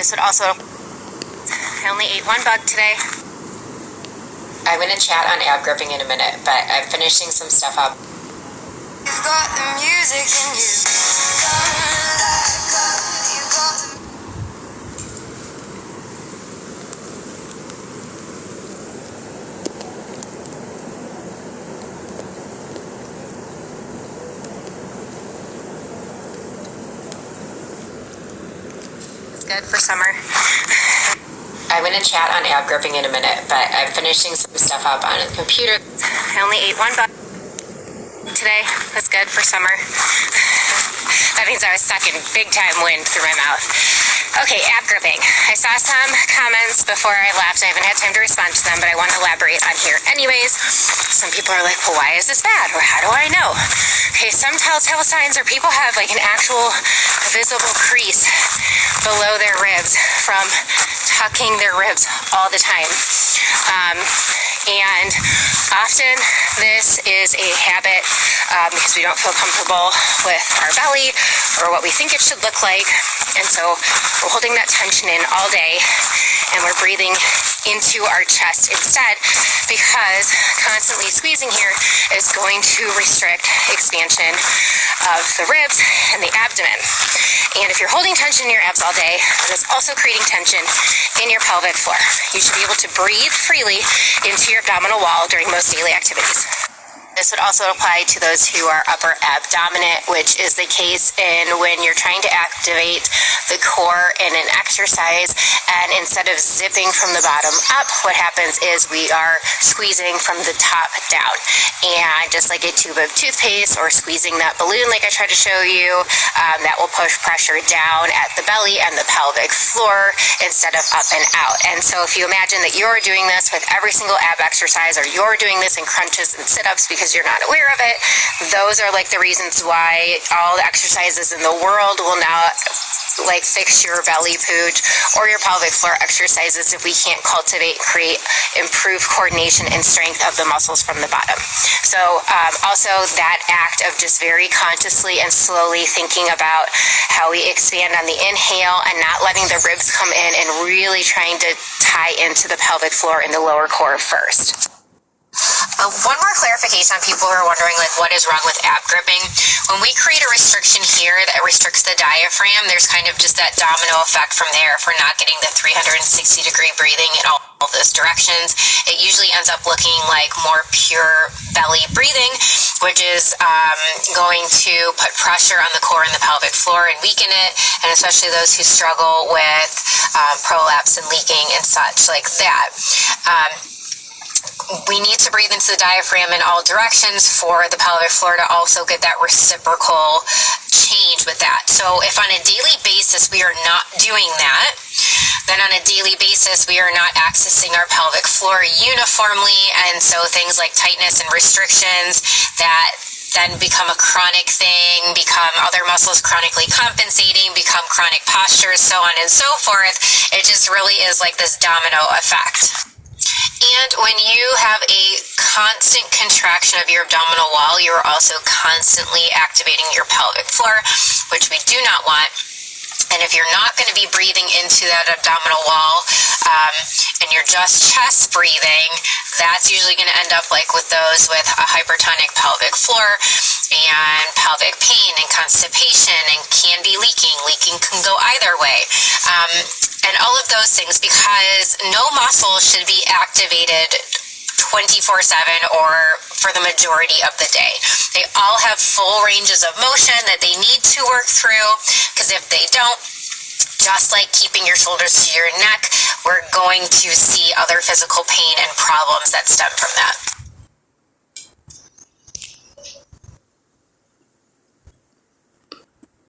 This would also, I only ate one bug today. I'm going to chat on ab gripping in a minute, but I'm finishing some stuff up. You've got the music in you. It's good for summer. I'm going to chat on ab gripping in a minute, but I'm finishing some stuff up on the computer. I only ate one bug today. That's good for summer. That means I was sucking big time wind through my mouth. Okay, ab gripping. I saw some comments before I left. I haven't had time to respond to them, but I want to elaborate on here anyways. Some people are like, well, why is this bad? Or how do I know? Okay, some telltale signs are people have like an actual visible crease below their ribs from tucking their ribs all the time. And often this is a habit because we don't feel comfortable with our belly or what we think it should look like. And so we're holding that tension in all day and we're breathing into our chest instead, because constantly squeezing here is going to restrict expansion of the ribs and the abdomen. And if you're holding tension in your abs all day, that is also creating tension in your pelvic floor. You should be able to breathe freely into your abdominal wall during most daily activities. This would also apply to those who are upper abdominant, which is the case in when you're trying to activate the core in an exercise, and instead of zipping from the bottom up, what happens is we are squeezing from the top down. And just like a tube of toothpaste or squeezing that balloon like I tried to show you, that will push pressure down at the belly and the pelvic floor instead of up and out. And so if you imagine that you're doing this with every single ab exercise, or you're doing this in crunches and sit-ups because you're not aware of it, those are like the reasons why all the exercises in the world will not like fix your belly pooch or your pelvic floor exercises if we can't cultivate, create, improve coordination and strength of the muscles from the bottom. So also that act of just very consciously and slowly thinking about how we expand on the inhale and not letting the ribs come in and really trying to tie into the pelvic floor in the lower core first. One more clarification on people who are wondering, like, what is wrong with ab gripping? When we create a restriction here that restricts the diaphragm, there's kind of just that domino effect from there. If we're not getting the 360-degree breathing in all those directions, it usually ends up looking like more pure belly breathing, which is going to put pressure on the core and the pelvic floor and weaken it, and especially those who struggle with prolapse and leaking and such like that. We need to breathe into the diaphragm in all directions for the pelvic floor to also get that reciprocal change with that. So if on a daily basis we are not doing that, then on a daily basis we are not accessing our pelvic floor uniformly, and so things like tightness and restrictions that then become a chronic thing, become other muscles chronically compensating, become chronic postures, so on and so forth. It just really is like this domino effect. And when you have a constant contraction of your abdominal wall, you are also constantly activating your pelvic floor, which we do not want. And if you're not going to be breathing into that abdominal wall and you're just chest breathing, that's usually going to end up like with those with a hypertonic pelvic floor and pelvic pain and constipation, and can be leaking. Leaking can go either way. And all of those things, because no muscle should be activated 24/7 or for the majority of the day. They all have full ranges of motion that they need to work through, because if they don't, just like keeping your shoulders to your neck, we're going to see other physical pain and problems that stem from that.